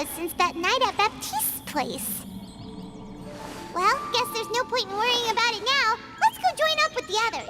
us since that night at Baptiste's place. Well, guess there's no point in worrying about it now. Let's go join up with the others.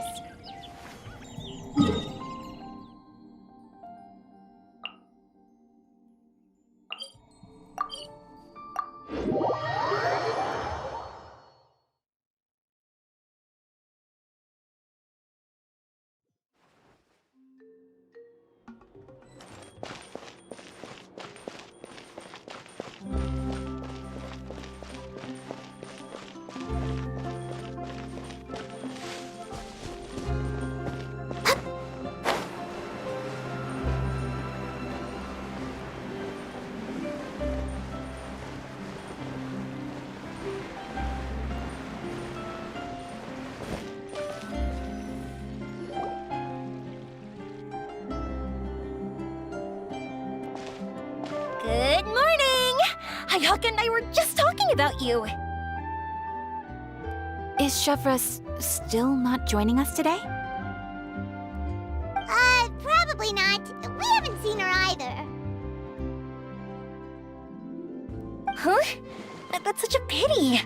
Good morning! Hayaka and I were just talking about you. Is Chevreuse still not joining us today? Probably not. We haven't seen her either. Huh? That's such a pity.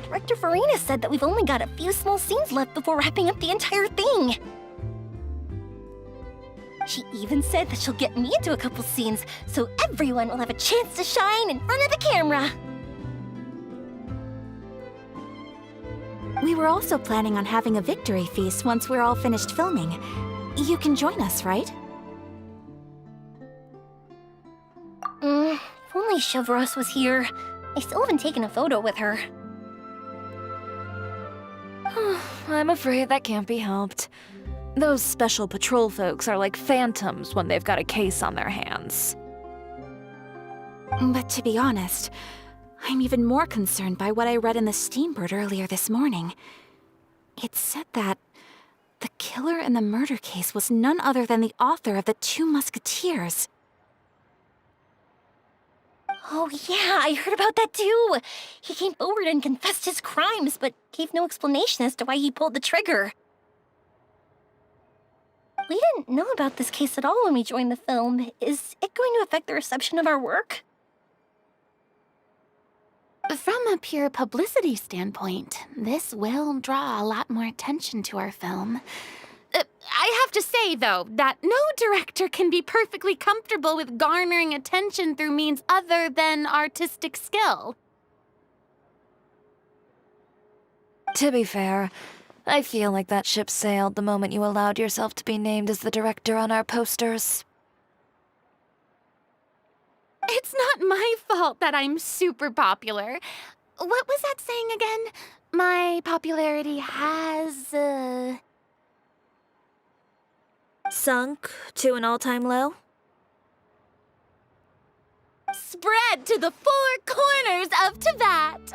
Director Farina said that we've only got a few small scenes left before wrapping up the entire thing. She even said that she'll get me into a couple scenes, so everyone will have a chance to shine in front of the camera. We were also planning on having a victory feast once we're all finished filming. You can join us, right? If only Chevreuse was here. I still haven't taken a photo with her. I'm afraid that can't be helped. Those special patrol folks are like phantoms when they've got a case on their hands. But to be honest, I'm even more concerned by what I read in the Steambird earlier this morning. It said that the killer in the murder case was none other than the author of the Two Musketeers. Oh yeah, I heard about that too. He came forward and confessed his crimes, but gave no explanation as to why he pulled the trigger. We didn't know about this case at all when we joined the film. Is it going to affect the reception of our work? From a pure publicity standpoint, this will draw a lot more attention to our film. I have to say, though, that no director can be perfectly comfortable with garnering attention through means other than artistic skill. To be fair, I feel like that ship sailed the moment you allowed yourself to be named as the director on our posters. It's not my fault that I'm super popular. What was that saying again? My popularity has, Sunk to an all-time low? spread to the four corners of Tibet.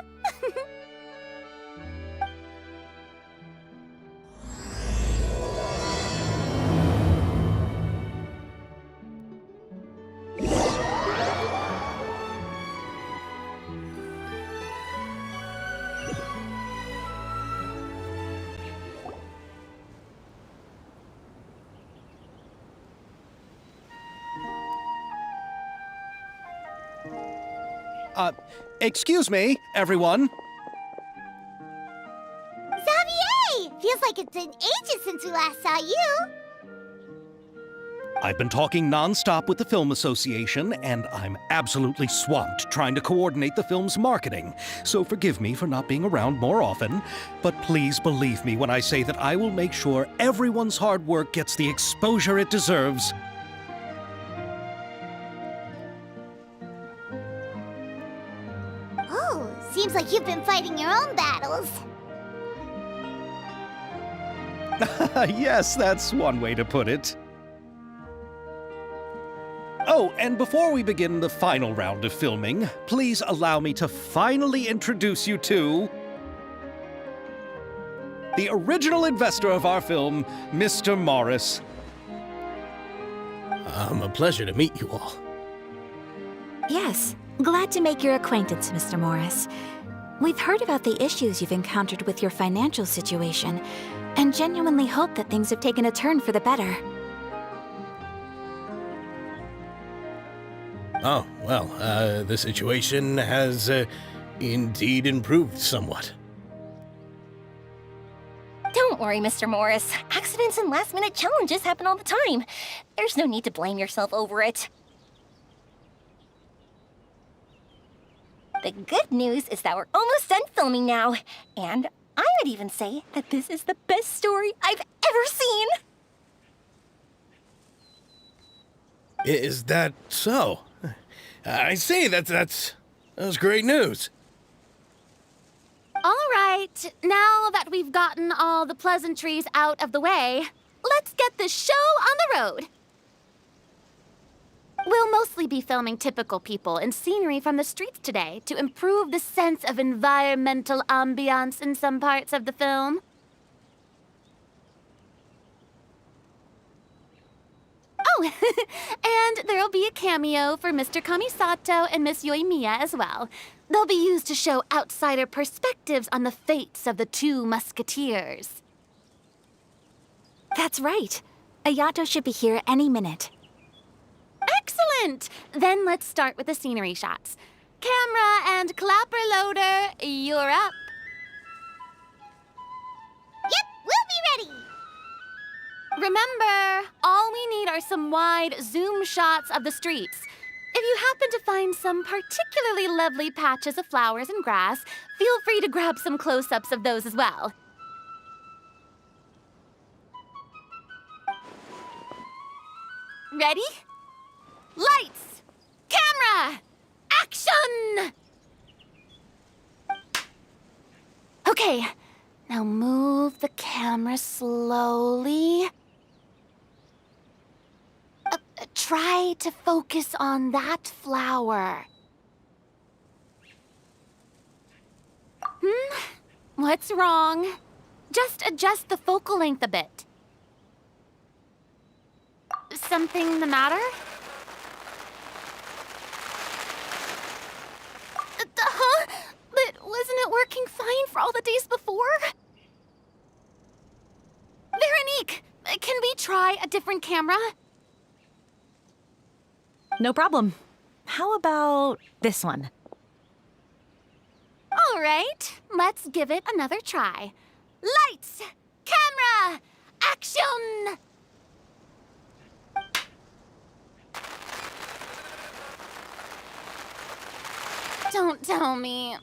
Excuse me, everyone. Xavier! Feels like it's been ages since we last saw you. I've been talking non-stop with the Film Association, and I'm absolutely swamped trying to coordinate the film's marketing. So forgive me for not being around more often, but please believe me when I say that I will make sure everyone's hard work gets the exposure it deserves. Oh, seems like you've been fighting your own battles. Yes, that's one way to put it. Oh, and before we begin the final round of filming, please allow me to finally introduce you to the original investor of our film, Mr. Morris. A pleasure to meet you all. Yes, glad to make your acquaintance, Mr. Morris. We've heard about the issues you've encountered with your financial situation, and genuinely hope that things have taken a turn for the better. Oh, well, the situation has indeed improved somewhat. Don't worry, Mr. Morris. Accidents and last-minute challenges happen all the time. There's no need to blame yourself over it. The good news is that we're almost done filming now. And I would even say that this is the best story I've ever seen. Is that so? I see, that's great news. All right, now that we've gotten all the pleasantries out of the way, let's get this show on the road. We'll mostly be filming typical people and scenery from the streets today to improve the sense of environmental ambiance in some parts of the film. Oh, and there'll be a cameo for Mr. Kamisato and Miss Yoimiya as well. They'll be used to show outsider perspectives on the fates of the two musketeers. That's right. Ayato should be here any minute. Excellent! Then let's start with the scenery shots. Camera and clapper loader, you're up. Yep, we'll be ready. Remember, all we need are some wide zoom shots of the streets. If you happen to find some particularly lovely patches of flowers and grass, feel free to grab some close-ups of those as well. Ready? Lights! Camera! Action! Okay, now move the camera slowly. Try to focus on that flower. What's wrong? Just adjust the focal length a bit. Something the matter? Huh? But wasn't it working fine for all the days before? Veronique, can we try a different camera? No problem. How about this one? All right, let's give it another try. Lights! Camera! Action! Don't tell me.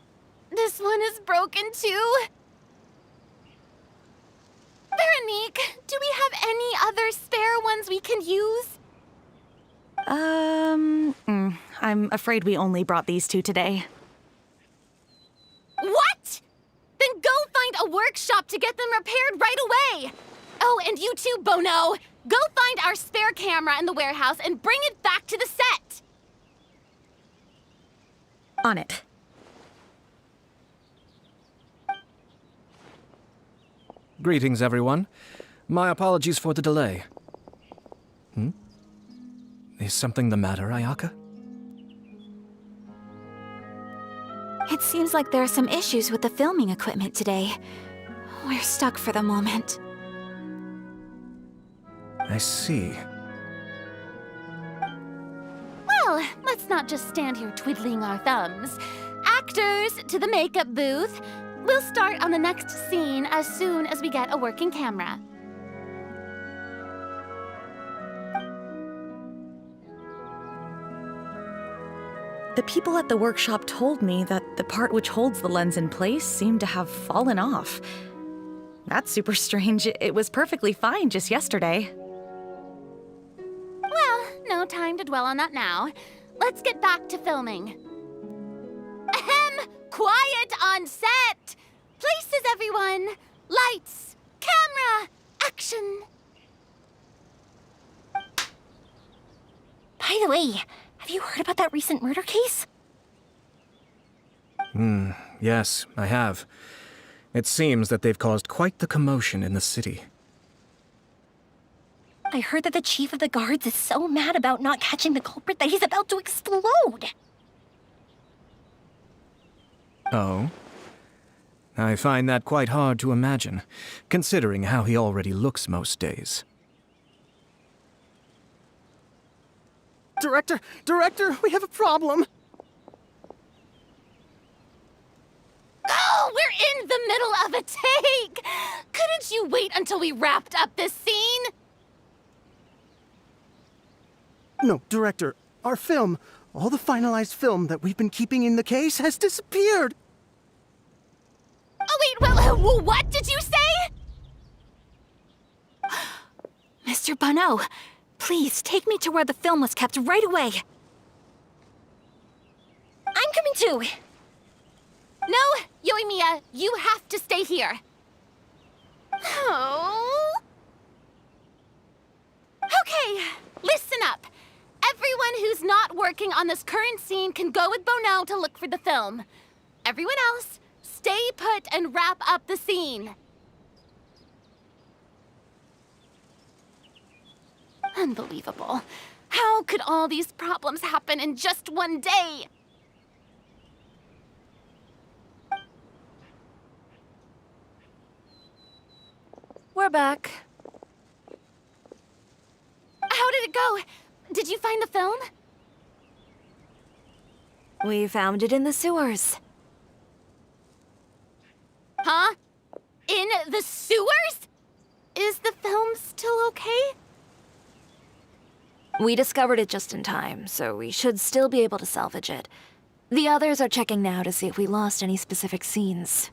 This one is broken too? Veronique, do we have any other spare ones we can use? I'm afraid we only brought these two today. What? Then go find a workshop to get them repaired right away. Oh, and you too, Bono. Go find our spare camera in the warehouse and bring it back to the set. On it. Greetings, everyone. My apologies for the delay. Is something the matter, Ayaka? It seems like there are some issues with the filming equipment today. We're stuck for the moment. I see. Well, let's not just stand here twiddling our thumbs. Actors, to the makeup booth. We'll start on the next scene as soon as we get a working camera. The people at the workshop told me that the part which holds the lens in place seemed to have fallen off. That's super strange. It was perfectly fine just yesterday. Well, no time to dwell on that now. Let's get back to filming. Ahem! Quiet on set! Places, everyone! Lights! Camera! Action! By the way, have you heard about that recent murder case? Yes, I have. It seems that they've caused quite the commotion in the city. I heard that the chief of the guards is so mad about not catching the culprit that he's about to explode. Oh? I find that quite hard to imagine, considering how he already looks most days. Director, we have a problem. Oh, we're in the middle of a take! Couldn't you wait until we wrapped up this scene? No, Director, our film, all the finalized film that we've been keeping in the case has disappeared. Oh, wait, well, what did you say? Mr. Bonneau, please take me to where the film was kept right away. I'm coming too. No, Yoimiya, you have to stay here. Oh. Okay, listen up. Everyone who's not working on this current scene can go with Bonneau to look for the film. Everyone else, stay put and wrap up the scene. Unbelievable. How could all these problems happen in just one day? We're back. How did it go? Did you find the film? We found it in the sewers. Huh? In the sewers? Is the film still okay? We discovered it just in time, so we should still be able to salvage it. The others are checking now to see if we lost any specific scenes.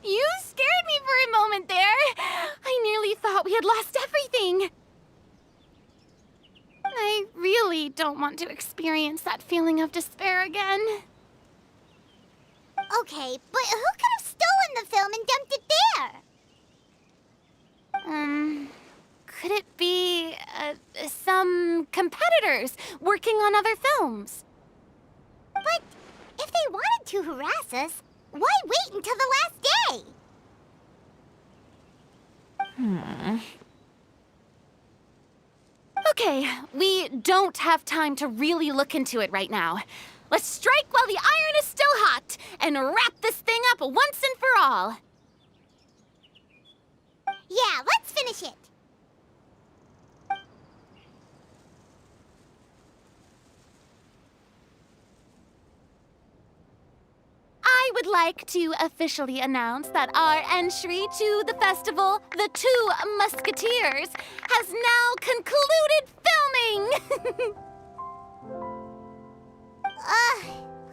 You scared me for a moment there. I nearly thought we had lost everything. I really don't want to experience that feeling of despair again. Okay, but who could have stolen the film and dumped it there? Could it be some competitors working on other films? But if they wanted to harass us, why wait until the last day? Okay, we don't have time to really look into it right now. Let's strike while the iron is still hot and wrap this thing up once and for all. Yeah, let's finish it. I would like to officially announce that our entry to the festival, The Two Musketeers, has now concluded filming!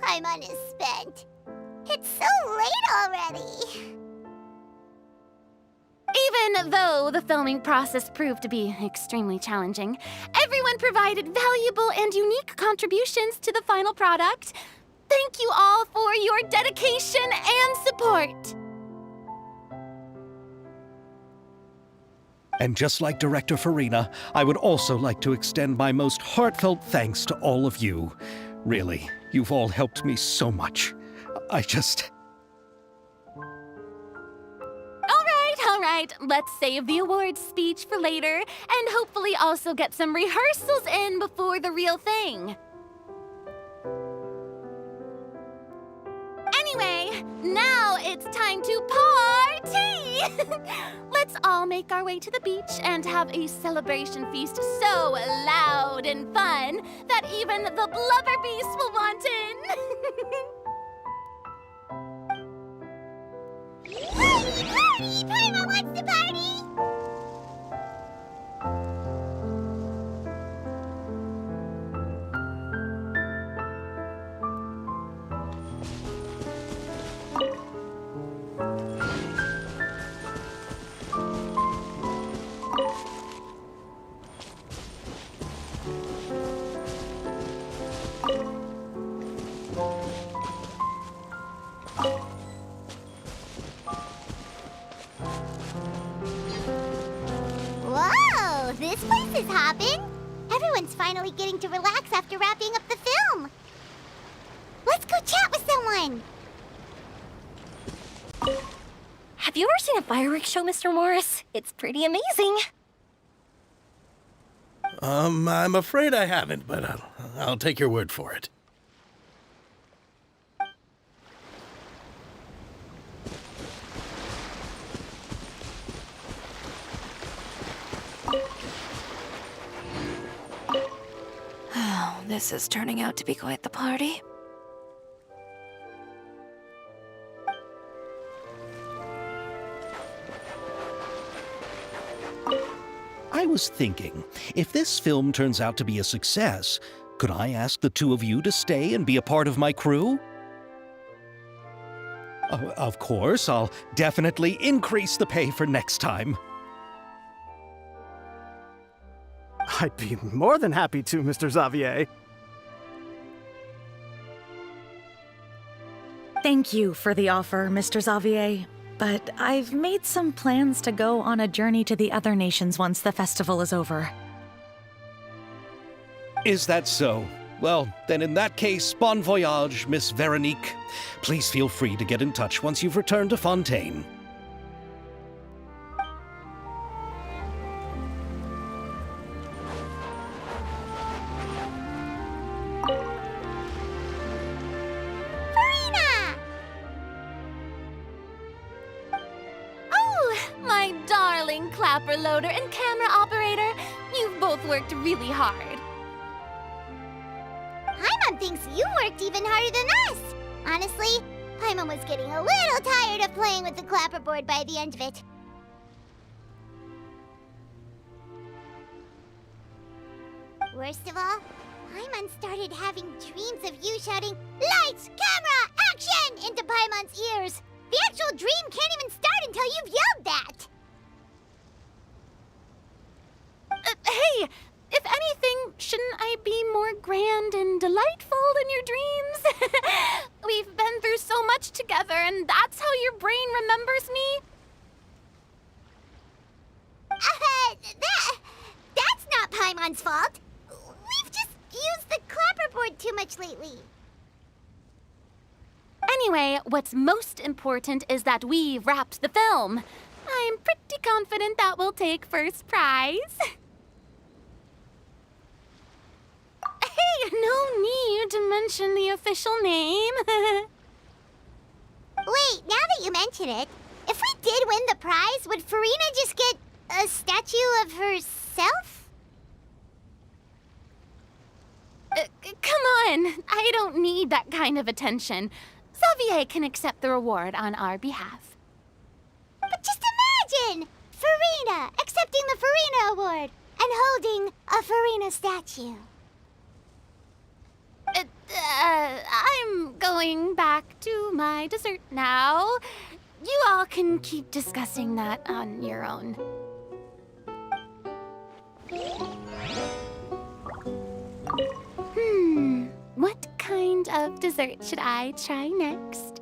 I'm unspent. It's so late already. Even though the filming process proved to be extremely challenging, everyone provided valuable and unique contributions to the final product. Thank you all for your dedication and support. And just like Director Farina, I would also like to extend my most heartfelt thanks to all of you. Really, you've all helped me so much. All right, let's save the awards speech for later and hopefully also get some rehearsals in before the real thing. Anyway, now it's time to party! Let's all make our way to the beach and have a celebration feast so loud and fun that even the blubber beast will want in. Party, party! Paimon wants to party! Whoa, this place is hopping. Everyone's finally getting to relax after wrapping up the film. Let's go chat with someone. Have you ever seen a fireworks show, Mr. Morris? It's pretty amazing. I'm afraid I haven't, but I'll take your word for it. this is turning out to be quite the party. I was thinking, if this film turns out to be a success, could I ask the two of you to stay and be a part of my crew? Of course, I'll definitely increase the pay for next time. I'd be more than happy to, Mr. Xavier. Thank you for the offer, Mr. Xavier. But I've made some plans to go on a journey to the other nations once the festival is over. Is that so? Well, then in that case, bon voyage, Miss Veronique. Please feel free to get in touch once you've returned to Fontaine. Farina! Oh, my darling clapper loader and camera operator. You've both worked really hard. Paimon thinks you worked even harder than us. Honestly, Paimon was getting a little tired of playing with the clapperboard by the end of it. Worst of all, Paimon started having dreams of you shouting, "Lights, camera, action!" into Paimon's ears. The actual dream can't even start until you've yelled that. Hey, if anything, shouldn't I be more grand and delightful in your dreams? We've been through so much together, and that's how your brain remembers me? That's not Paimon's fault. We've just used the clapperboard too much lately. Anyway, what's most important is that we wrapped the film. I'm pretty confident that we'll take first prize. Hey, no need to mention the official name. Wait, now that you mention it, if we did win the prize, would Farina just get a statue of herself? Come on, I don't need that kind of attention. Xavier can accept the reward on our behalf. But just imagine! Farina accepting the Farina Award and holding a Farina statue. I'm going back to my dessert now. You all can keep discussing that on your own. What kind of dessert should I try next?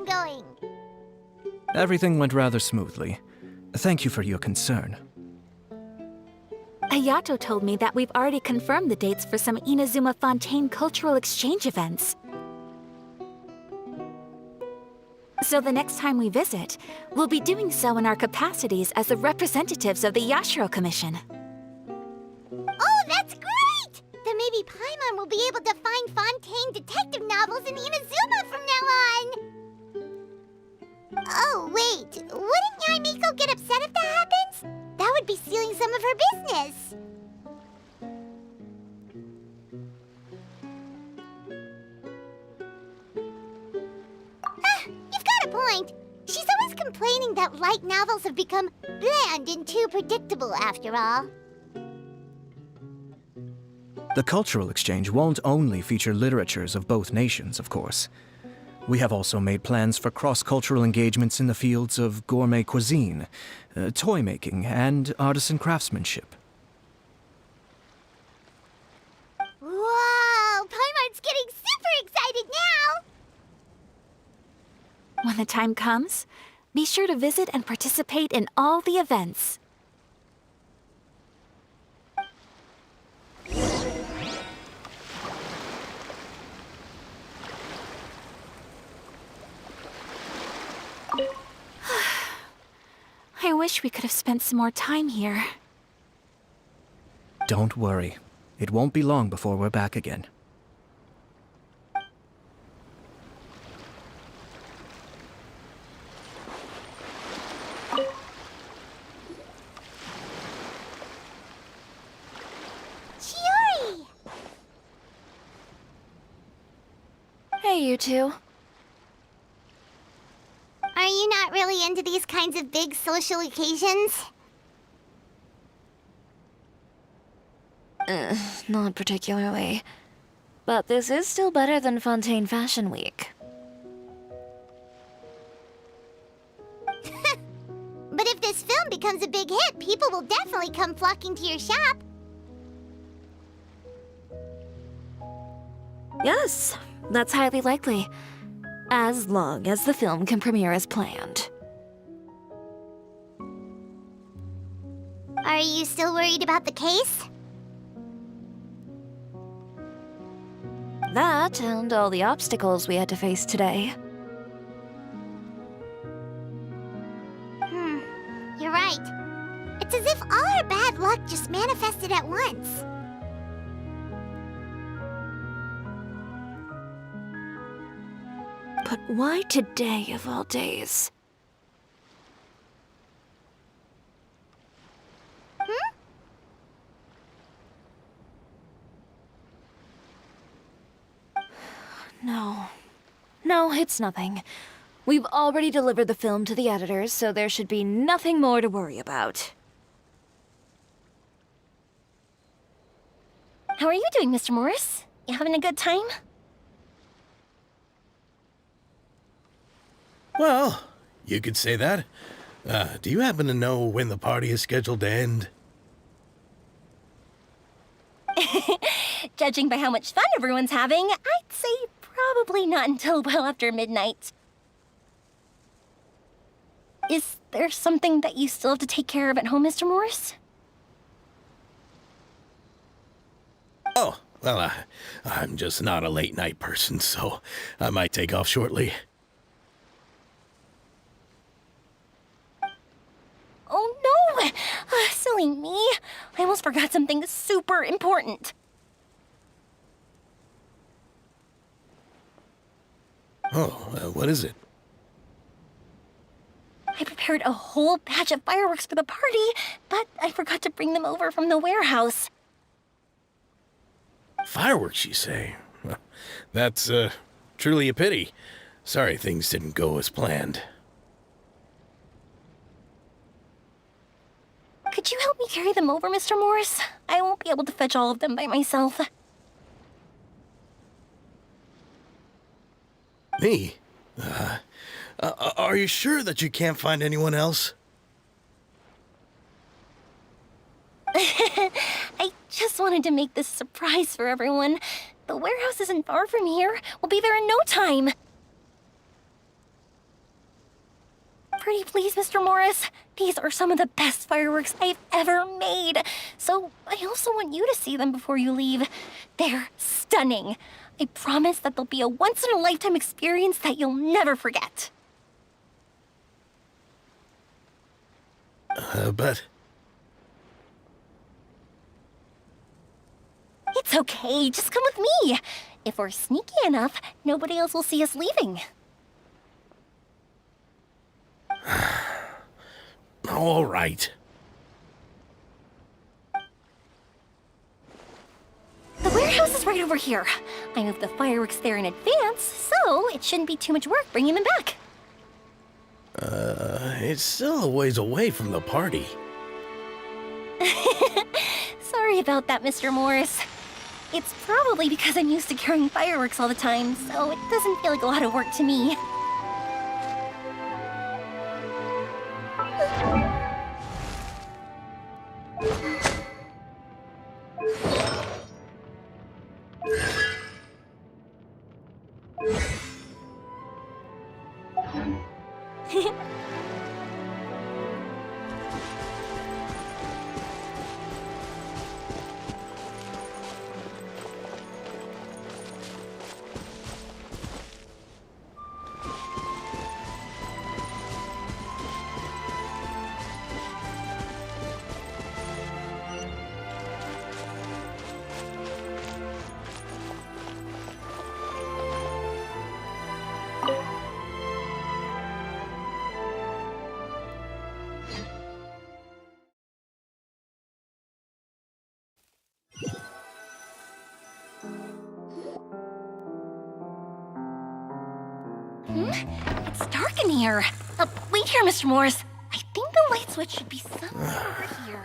Going? Everything went rather smoothly. Thank you for your concern. Ayato told me that we've already confirmed the dates for some Inazuma Fontaine cultural exchange events. So the next time we visit, we'll be doing so in our capacities as the representatives of the Yashiro Commission. Oh, that's great! Then maybe Paimon will be able to find Fontaine detective novels in Inazuma from now on! Oh, wait. Wouldn't Yai Miko get upset if that happens? That would be stealing some of her business. You've got a point. She's always complaining that light novels have become bland and too predictable after all. The cultural exchange won't only feature literatures of both nations, of course. We have also made plans for cross-cultural engagements in the fields of gourmet cuisine, toy making, and artisan craftsmanship. Whoa! Paimon's getting super excited now! When the time comes, be sure to visit and participate in all the events. I wish we could have spent some more time here. Don't worry. It won't be long before we're back again. Chiori! Hey, you two. Are you not really into these kinds of big social occasions? Not particularly. But this is still better than Fontaine Fashion Week. But if this film becomes a big hit, people will definitely come flocking to your shop. Yes, that's highly likely. As long as the film can premiere as planned. Are you still worried about the case? That and all the obstacles we had to face today. You're right. It's as if all our bad luck just manifested at once. But why today of all days? No, it's nothing. We've already delivered the film to the editors, so there should be nothing more to worry about. How are you doing, Mr. Morris? You having a good time? Well, you could say that. Do you happen to know when the party is scheduled to end? Judging by how much fun everyone's having, I'd say probably not until well after midnight. Is there something that you still have to take care of at home, Mr. Morris? Oh, well, I'm just not a late night person, so I might take off shortly. Oh no! Silly me. I almost forgot something super important. Oh, what is it? I prepared a whole batch of fireworks for the party, but I forgot to bring them over from the warehouse. Fireworks, you say? Well, that's, truly a pity. Sorry things didn't go as planned. Could you help me carry them over, Mr. Morris? I won't be able to fetch all of them by myself. Me? Are you sure that you can't find anyone else? I just wanted to make this a surprise for everyone. The warehouse isn't far from here. We'll be there in no time. Pretty please, Mr. Morris. These are some of the best fireworks I've ever made. So I also want you to see them before you leave. They're stunning. I promise that they'll be a once-in-a-lifetime experience that you'll never forget. But... It's okay, just come with me. If we're sneaky enough, nobody else will see us leaving. All right. The warehouse is right over here. I moved the fireworks there in advance, so it shouldn't be too much work bringing them back. It's still a ways away from the party. Sorry about that, Mr. Morris. It's probably because I'm used to carrying fireworks all the time, so it doesn't feel like a lot of work to me. It's dark in here. Wait here, Mr. Morris. I think the light switch should be somewhere over here.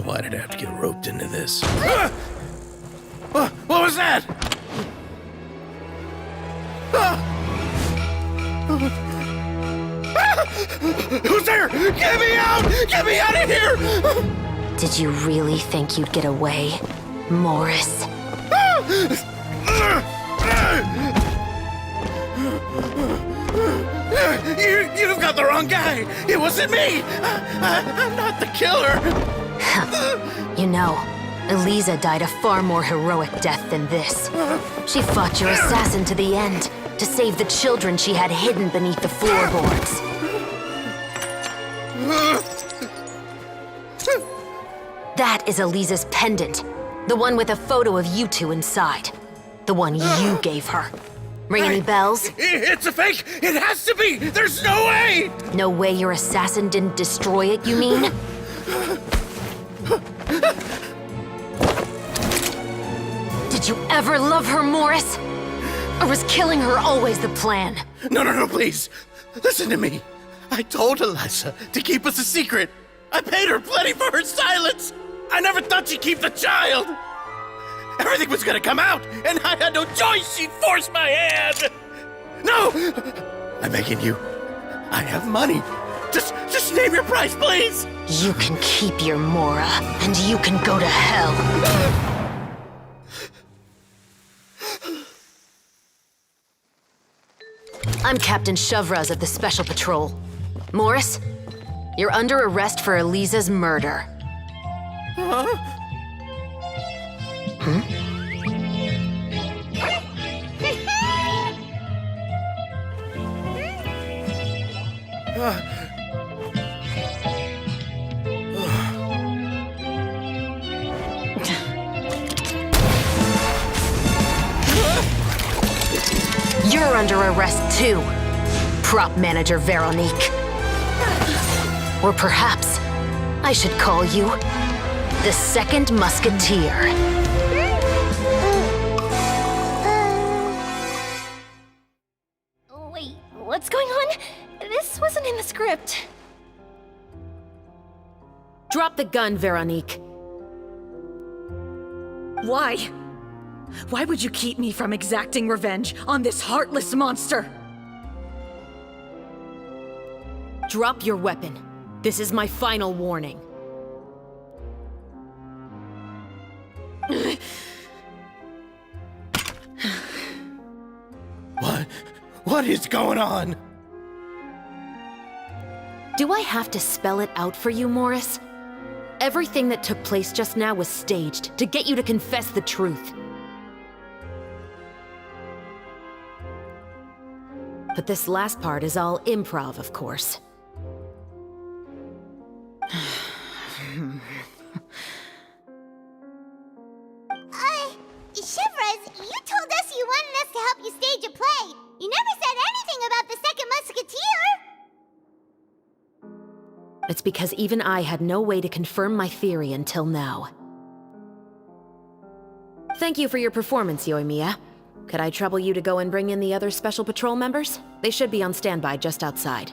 Why did I have to get roped into this? What was that? Who's there? Get me out! Get me out of here! Did you really think you'd get away, Morris? You've got the wrong guy! It wasn't me! I'm not the killer! You know, Eliza died a far more heroic death than this. She fought your assassin to the end, to save the children she had hidden beneath the floorboards. That is Eliza's pendant. The one with a photo of you two inside. The one you gave her. Ring any bells? It's a fake! It has to be! There's no way! No way your assassin didn't destroy it, you mean? Did you ever love her, Morris? Or was killing her always the plan? No, please. Listen to me. I told Eliza to keep us a secret. I paid her plenty for her silence. I never thought she'd keep the child. Everything was gonna come out, and I had no choice. She forced my hand. No! I'm begging you. I have money. Just name your price, please. You can keep your Mora, and you can go to hell. I'm Captain Shovraz of the Special Patrol. Morris, you're under arrest for Eliza's murder. You're under arrest too, prop manager Veronique. Or perhaps I should call you the Second Musketeer. Wait, what's going on? This wasn't in the script. Drop the gun, Veronique. Why? Why would you keep me from exacting revenge on this heartless monster? Drop your weapon. This is my final warning. What is going on? Do I have to spell it out for you, Morris? Everything that took place just now was staged to get you to confess the truth. But this last part is all improv, of course. Shivers, you told us you wanted us to help you stage a play. You never said anything about the Second Musketeer. It's because even I had no way to confirm my theory until now. Thank you for your performance, Yoimiya. Could I trouble you to go and bring in the other Special Patrol members? They should be on standby just outside.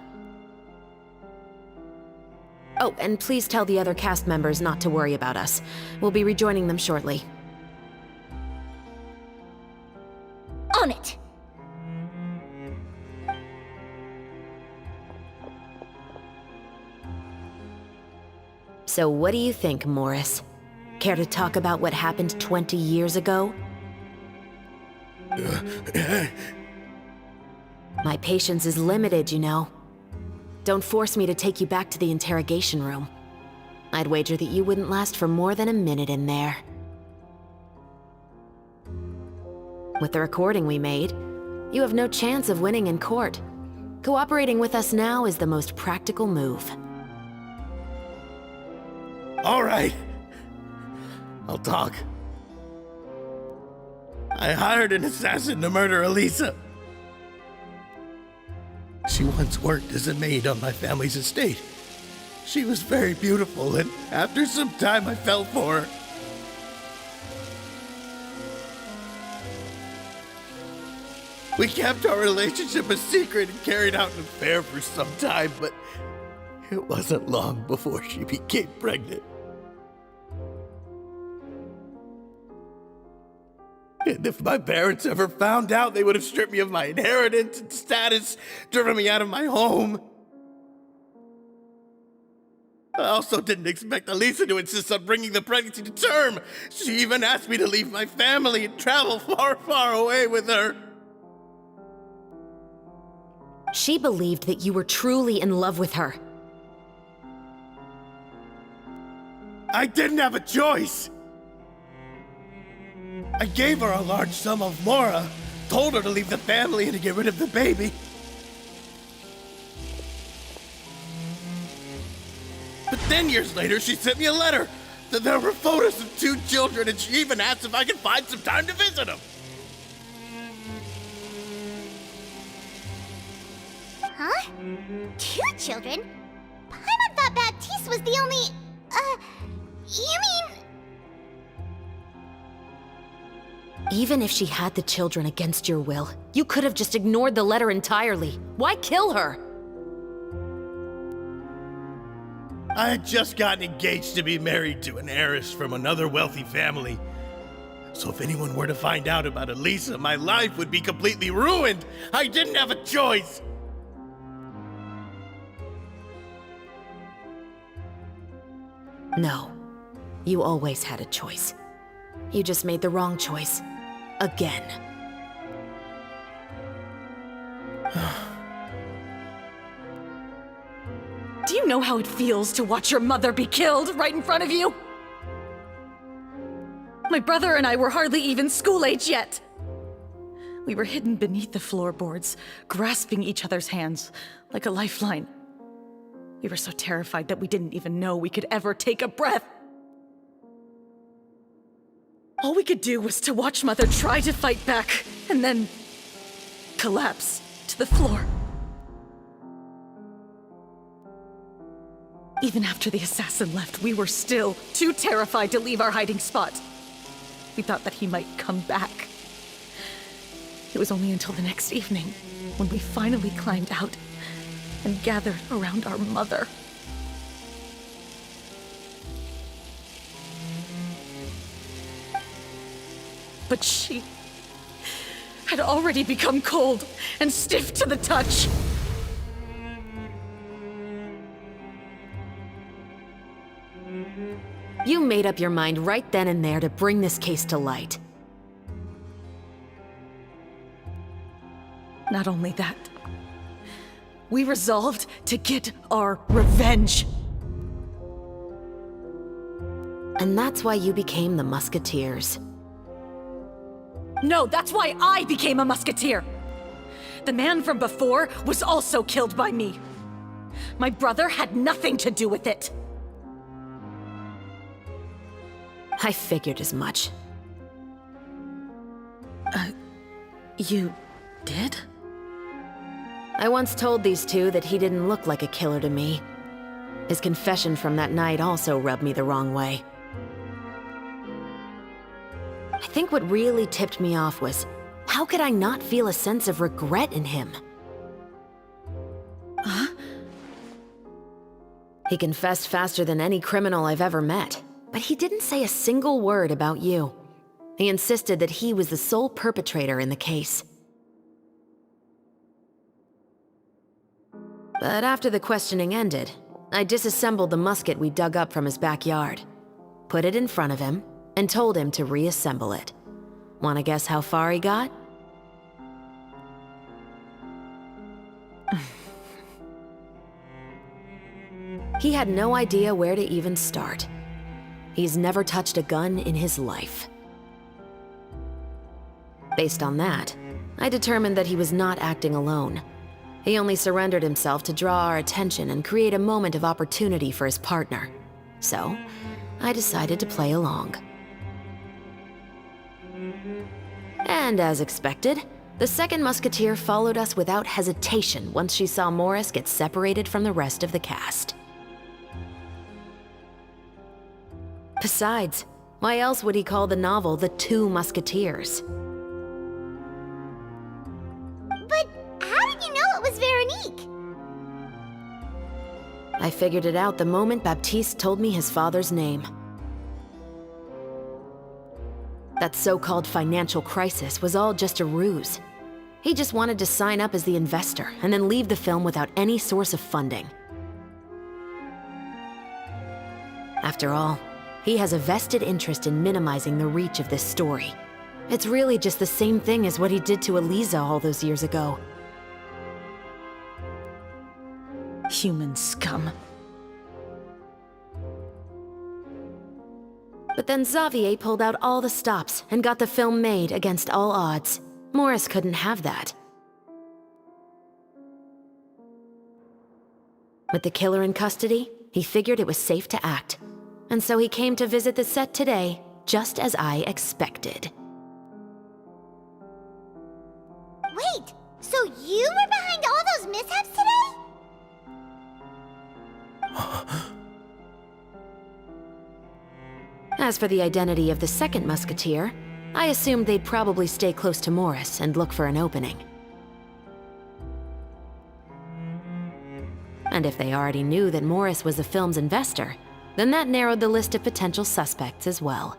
Oh, and please tell the other cast members not to worry about us. We'll be rejoining them shortly. On it! So what do you think, Morris? Care to talk about what happened 20 years ago? My patience is limited, you know. Don't force me to take you back to the interrogation room. I'd wager that you wouldn't last for more than a minute in there. With the recording we made, you have no chance of winning in court. Cooperating with us now is the most practical move. All right. I'll talk. I hired an assassin to murder Eliza. She once worked as a maid on my family's estate. She was very beautiful, and after some time I fell for her. We kept our relationship a secret and carried out an affair for some time, but it wasn't long before she became pregnant. And if my parents ever found out, they would have stripped me of my inheritance and status, driven me out of my home. I also didn't expect Elisa to insist on bringing the pregnancy to term. She even asked me to leave my family and travel far, far away with her. She believed that you were truly in love with her. I didn't have a choice. I gave her a large sum of mora, told her to leave the family and to get rid of the baby. But then years later, she sent me a letter. There were photos of 2 children, and she even asked if I could find some time to visit them. Huh? 2 children? Paimon thought Baptiste was the only... you mean... Even if she had the children against your will, you could have just ignored the letter entirely. Why kill her? I had just gotten engaged to be married to an heiress from another wealthy family. So if anyone were to find out about Elisa, my life would be completely ruined. I didn't have a choice. No. You always had a choice. You just made the wrong choice. Again. Do you know how it feels to watch your mother be killed right in front of you? My brother and I were hardly even school age yet. We were hidden beneath the floorboards, grasping each other's hands like a lifeline. We were so terrified that we didn't even know we could ever take a breath. All we could do was to watch Mother try to fight back, and then collapse to the floor. Even after the assassin left, we were still too terrified to leave our hiding spot. We thought that he might come back. It was only until the next evening when we finally climbed out and gathered around our mother. But she had already become cold and stiff to the touch. You made up your mind right then and there to bring this case to light. Not only that, we resolved to get our revenge. And that's why you became the Musketeers. No, that's why I became a musketeer. The man from before was also killed by me. My brother had nothing to do with it. I figured as much. You did? I once told these two that he didn't look like a killer to me. His confession from that night also rubbed me the wrong way. I think what really tipped me off was, how could I not feel a sense of regret in him? Huh? He confessed faster than any criminal I've ever met, but he didn't say a single word about you. He insisted that he was the sole perpetrator in the case. But after the questioning ended, I disassembled the musket we dug up from his backyard, put it in front of him, and told him to reassemble it. Wanna guess how far he got? He had no idea where to even start. He's never touched a gun in his life. Based on that, I determined that he was not acting alone. He only surrendered himself to draw our attention and create a moment of opportunity for his partner. So, I decided to play along. And as expected, the second musketeer followed us without hesitation once she saw Morris get separated from the rest of the cast. Besides, why else would he call the novel The Two Musketeers? I figured it out the moment Baptiste told me his father's name. That so-called financial crisis was all just a ruse. He just wanted to sign up as the investor and then leave the film without any source of funding. After all, he has a vested interest in minimizing the reach of this story. It's really just the same thing as what he did to Eliza all those years ago. Human scum. But then Xavier pulled out all the stops and got the film made against all odds. Morris couldn't have that. With the killer in custody, he figured it was safe to act. And so he came to visit the set today, just as I expected. Wait, so you were behind all those mishaps today? As for the identity of the second musketeer, I assumed they'd probably stay close to Morris and look for an opening. And if they already knew that Morris was the film's investor, then that narrowed the list of potential suspects as well.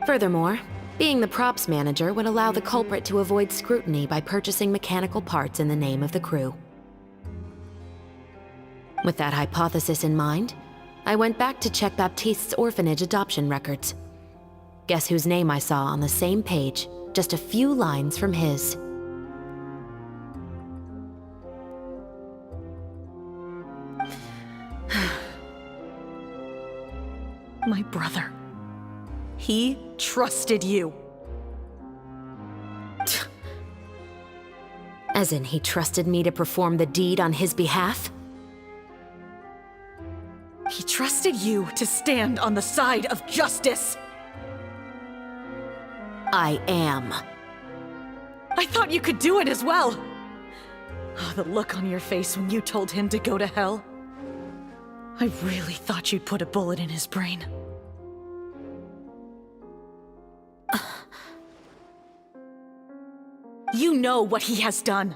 Furthermore, being the props manager would allow the culprit to avoid scrutiny by purchasing mechanical parts in the name of the crew. With that hypothesis in mind, I went back to check Baptiste's orphanage adoption records. Guess whose name I saw on the same page, just a few lines from his. My brother. He trusted you. As in, he trusted me to perform the deed on his behalf? He trusted you to stand on the side of justice. I am. I thought you could do it as well. Oh, the look on your face when you told him to go to hell. I really thought you'd put a bullet in his brain. You know what he has done.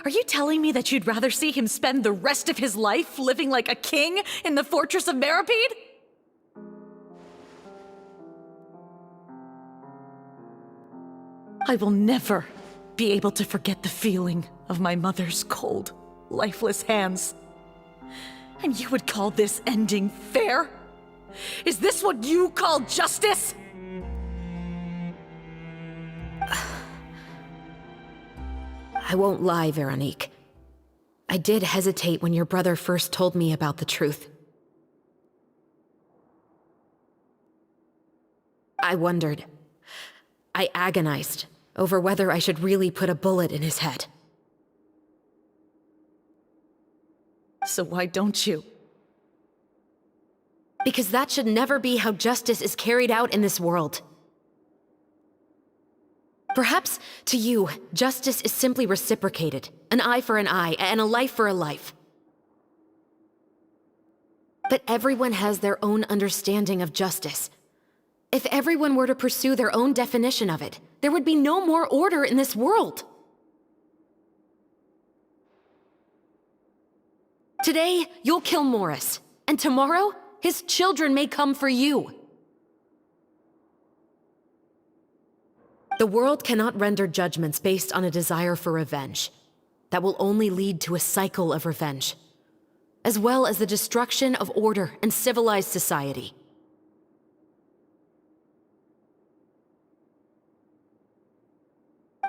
Are you telling me that you'd rather see him spend the rest of his life living like a king in the fortress of Meripede? I will never be able to forget the feeling of my mother's cold, lifeless hands. And you would call this ending fair? Is this what you call justice? I won't lie, Veronique. I did hesitate when your brother first told me about the truth. I wondered. I agonized over whether I should really put a bullet in his head. So why don't you? Because that should never be how justice is carried out in this world. Perhaps, to you, justice is simply reciprocated. An eye for an eye, and a life for a life. But everyone has their own understanding of justice. If everyone were to pursue their own definition of it, there would be no more order in this world. Today, you'll kill Morris, and tomorrow, his children may come for you. The world cannot render judgments based on a desire for revenge. That will only lead to a cycle of revenge, as well as the destruction of order and civilized society.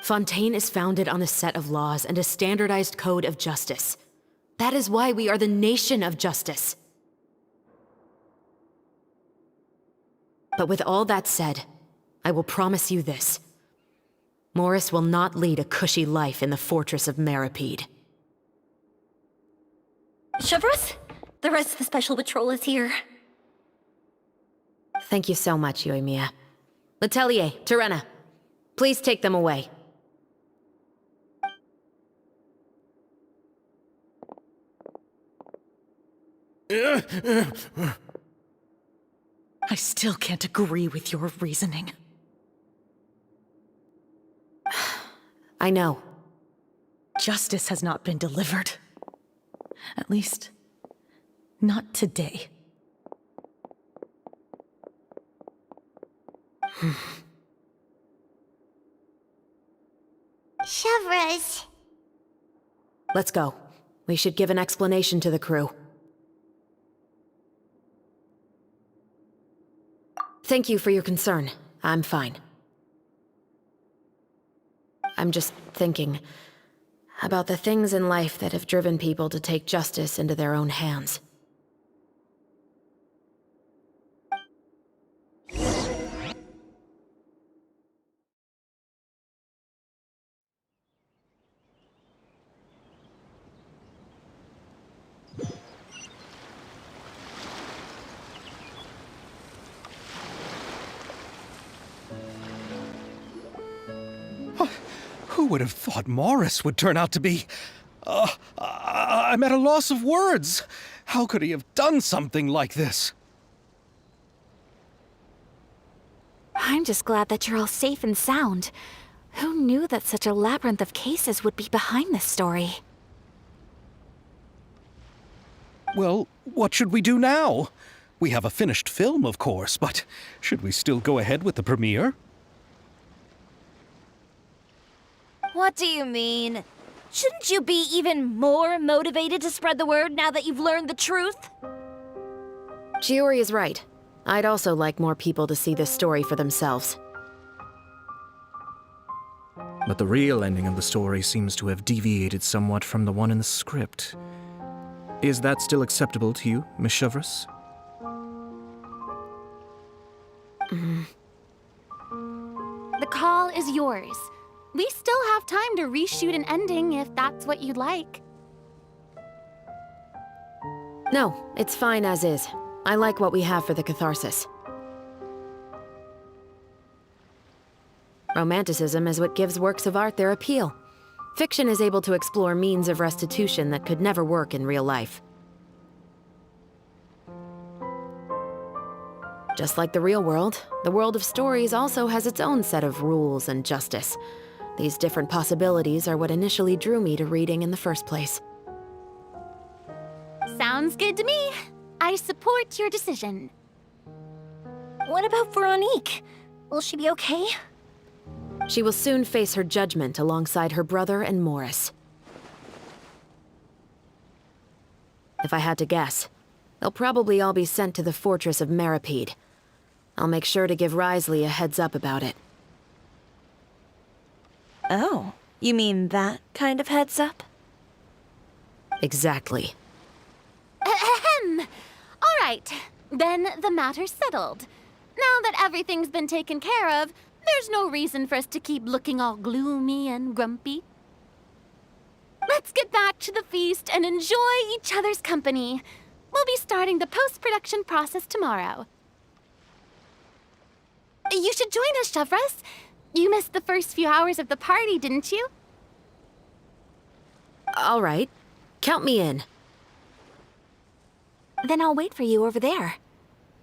Fontaine is founded on a set of laws and a standardized code of justice. That is why we are the nation of justice. But with all that said, I will promise you this. Morris will not lead a cushy life in the fortress of Meripede. Chevros, the rest of the special patrol is here. Thank you so much, Yoimiya. Letelier, Terena, please take them away. I still can't agree with your reasoning. I know. Justice has not been delivered. At least, not today. Chevres. Let's go. We should give an explanation to the crew. Thank you for your concern. I'm fine. I'm just thinking about the things in life that have driven people to take justice into their own hands. Who would have thought Morris would turn out to be... I'm at a loss of words. How could he have done something like this? I'm just glad that you're all safe and sound. Who knew that such a labyrinth of cases would be behind this story? Well, what should we do now? We have a finished film, of course, but should we still go ahead with the premiere? What do you mean? Shouldn't you be even more motivated to spread the word now that you've learned the truth? Chiori is right. I'd also like more people to see this story for themselves. But the real ending of the story seems to have deviated somewhat from the one in the script. Is that still acceptable to you, Miss Chevres? The call is yours. We still have time to reshoot an ending if that's what you'd like. No, it's fine as is. I like what we have for the catharsis. Romanticism is what gives works of art their appeal. Fiction is able to explore means of restitution that could never work in real life. Just like the real world, the world of stories also has its own set of rules and justice. These different possibilities are what initially drew me to reading in the first place. Sounds good to me. I support your decision. What about Veronique? Will she be okay? She will soon face her judgment alongside her brother and Morris. If I had to guess, they'll probably all be sent to the fortress of Meripede. I'll make sure to give Risley a heads up about it. Oh, you mean that kind of heads up? Exactly. Ahem. All right, then the matter's settled. Now that everything's been taken care of, there's no reason for us to keep looking all gloomy and grumpy. Let's get back to the feast and enjoy each other's company. We'll be starting the post-production process tomorrow. You should join us, Chevres. You missed the first few hours of the party, didn't you? All right. Count me in. Then I'll wait for you over there.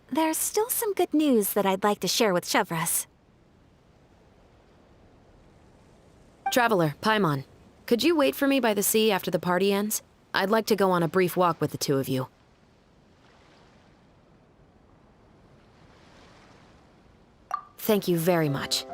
There's still some good news that I'd like to share with Chevres. Traveler, Paimon, could you wait for me by the sea after the party ends? I'd like to go on a brief walk with the two of you. Thank you very much.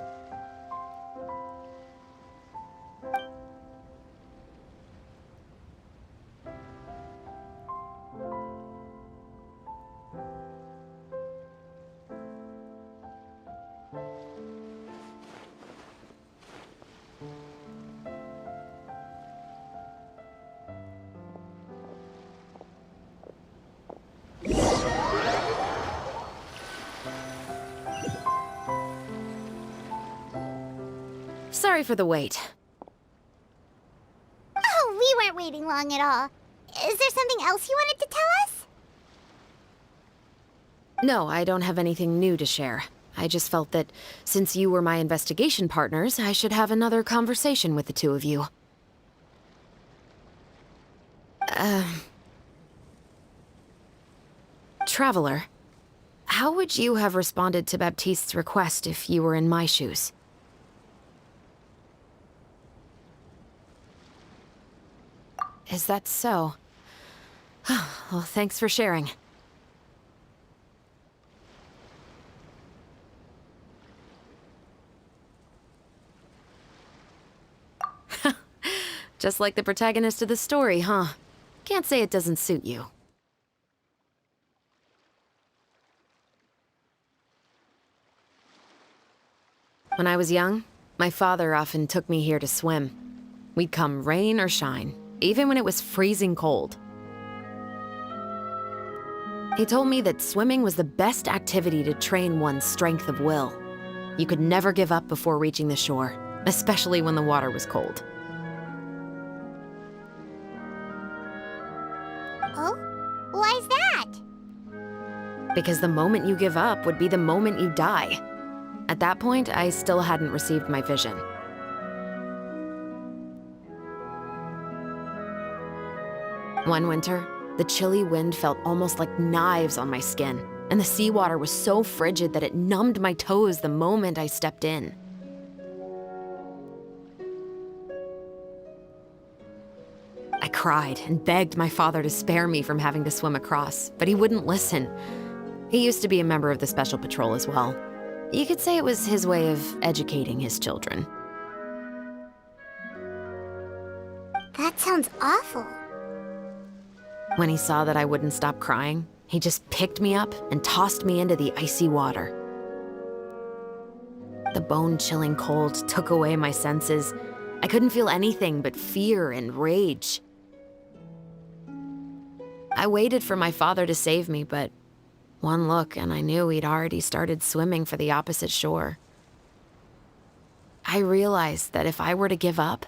Sorry for the wait. Oh, we weren't waiting long at all. Is there something else you wanted to tell us? No, I don't have anything new to share. I just felt that since you were my investigation partners, I should have another conversation with the two of you. Traveler, how would you have responded to Baptiste's request if you were in my shoes? Is that so? Well, thanks for sharing. Just like the protagonist of the story, huh? Can't say it doesn't suit you. When I was young, my father often took me here to swim. We'd come rain or shine, even when it was freezing cold. He told me that swimming was the best activity to train one's strength of will. You could never give up before reaching the shore, especially when the water was cold. Oh? Why's that? Because the moment you give up would be the moment you die. At that point, I still hadn't received my vision. One winter, the chilly wind felt almost like knives on my skin, and the seawater was so frigid that it numbed my toes the moment I stepped in. I cried and begged my father to spare me from having to swim across, but he wouldn't listen. He used to be a member of the Special Patrol as well. You could say it was his way of educating his children. That sounds awful. When he saw that I wouldn't stop crying, he just picked me up and tossed me into the icy water. The bone-chilling cold took away my senses. I couldn't feel anything but fear and rage. I waited for my father to save me, but one look and I knew he'd already started swimming for the opposite shore. I realized that if I were to give up,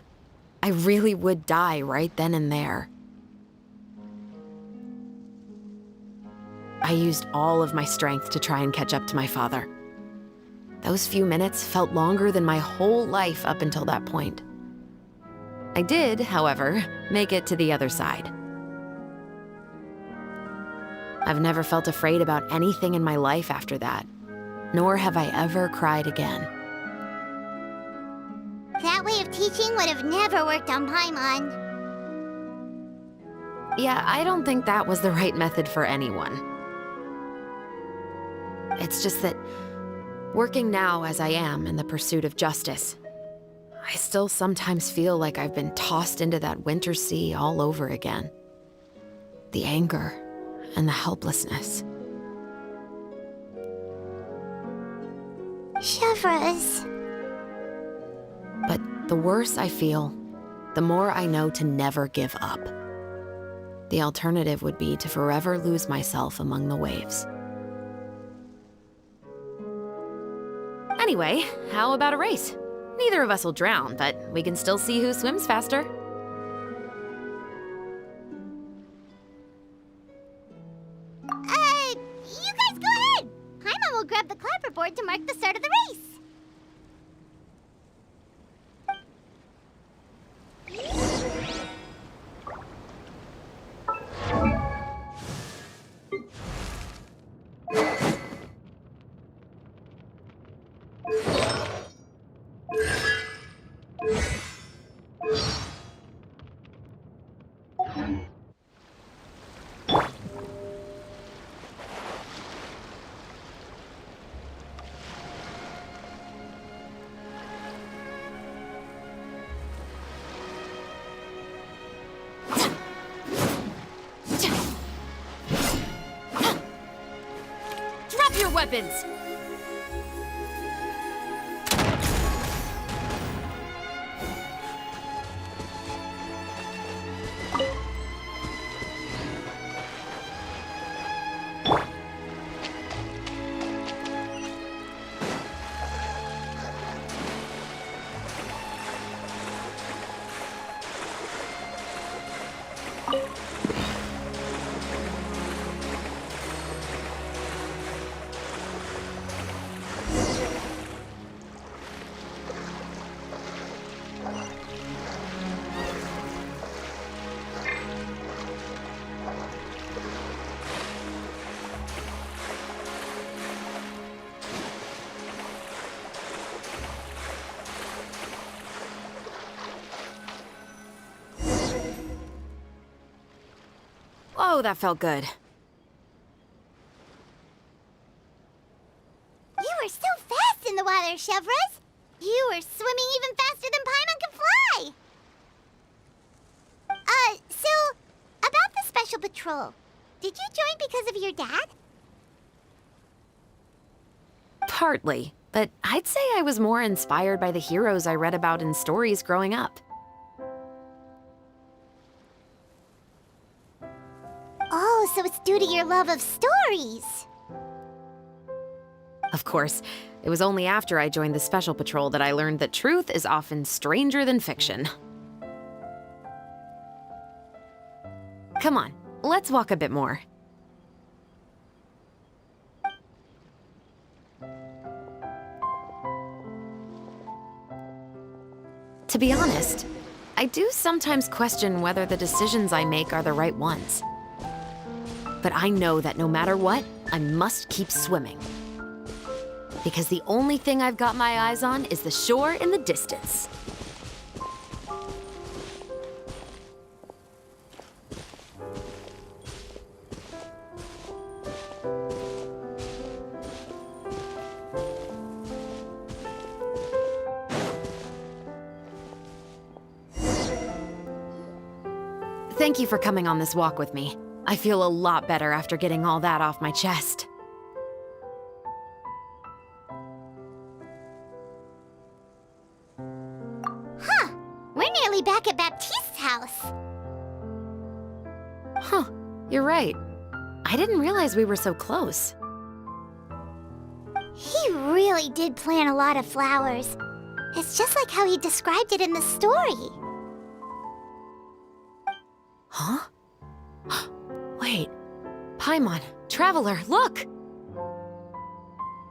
I really would die right then and there. I used all of my strength to try and catch up to my father. Those few minutes felt longer than my whole life up until that point. I did, however, make it to the other side. I've never felt afraid about anything in my life after that, nor have I ever cried again. That way of teaching would have never worked on Paimon. Yeah, I don't think that was the right method for anyone. It's just that, working now as I am in the pursuit of justice, I still sometimes feel like I've been tossed into that winter sea all over again. The anger and the helplessness. Shivers. But the worse I feel, the more I know to never give up. The alternative would be to forever lose myself among the waves. Anyway, how about a race? Neither of us will drown, but we can still see who swims faster. You guys go ahead! Paimon will grab the clapperboard to mark the start of the race. Drop your weapons! Oh, that felt good. You were so fast in the water, Chevres. You were swimming even faster than Paimon can fly. So, about the Special Patrol, did you join because of your dad? Partly, but I'd say I was more inspired by the heroes I read about in stories growing up. Oh, so it's due to your love of stories. Of course, it was only after I joined the Special Patrol that I learned that truth is often stranger than fiction. Come on, let's walk a bit more. To be honest, I do sometimes question whether the decisions I make are the right ones. But I know that no matter what, I must keep swimming. Because the only thing I've got my eyes on is the shore in the distance. Thank you for coming on this walk with me. I feel a lot better after getting all that off my chest. Huh. We're nearly back at Baptiste's house. Huh, you're right. I didn't realize we were so close. He really did plant a lot of flowers. It's just like how he described it in the story. Huh? Wait. Paimon, Traveler, look!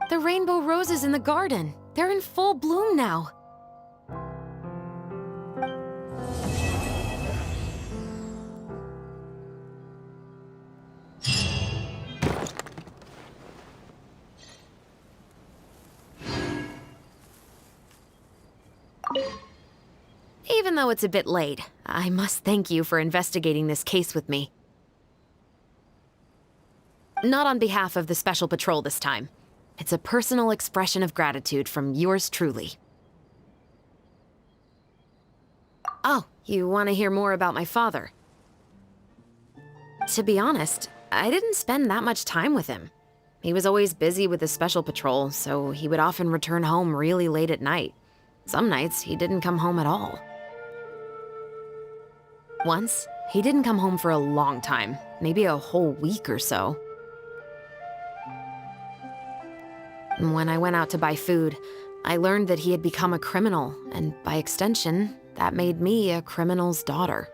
The rainbow roses in the garden. They're in full bloom now. Even though it's a bit late, I must thank you for investigating this case with me. Not on behalf of the Special Patrol this time. It's a personal expression of gratitude from yours truly. Oh, you want to hear more about my father? To be honest, I didn't spend that much time with him. He was always busy with the Special Patrol, so he would often return home really late at night. Some nights, he didn't come home at all. Once, he didn't come home for a long time, maybe a whole week or so. When I went out to buy food, I learned that he had become a criminal, and by extension, that made me a criminal's daughter.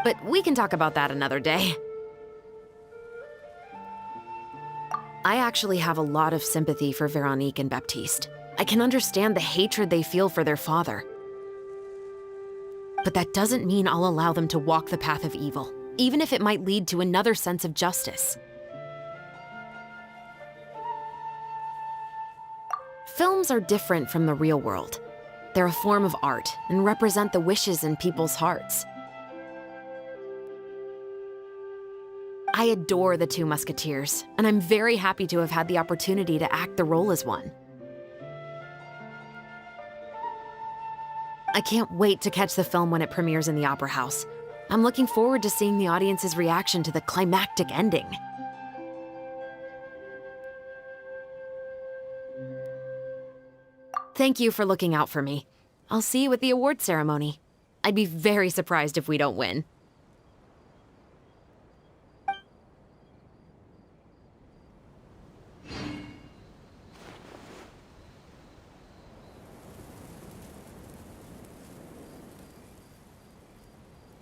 But we can talk about that another day. I actually have a lot of sympathy for Veronique and Baptiste. I can understand the hatred they feel for their father. But that doesn't mean I'll allow them to walk the path of evil, even if it might lead to another sense of justice. Films are different from the real world. They're a form of art and represent the wishes in people's hearts. I adore the Two Musketeers, and I'm very happy to have had the opportunity to act the role as one. I can't wait to catch the film when it premieres in the Opera House. I'm looking forward to seeing the audience's reaction to the climactic ending. Thank you for looking out for me. I'll see you at the award ceremony. I'd be very surprised if we don't win.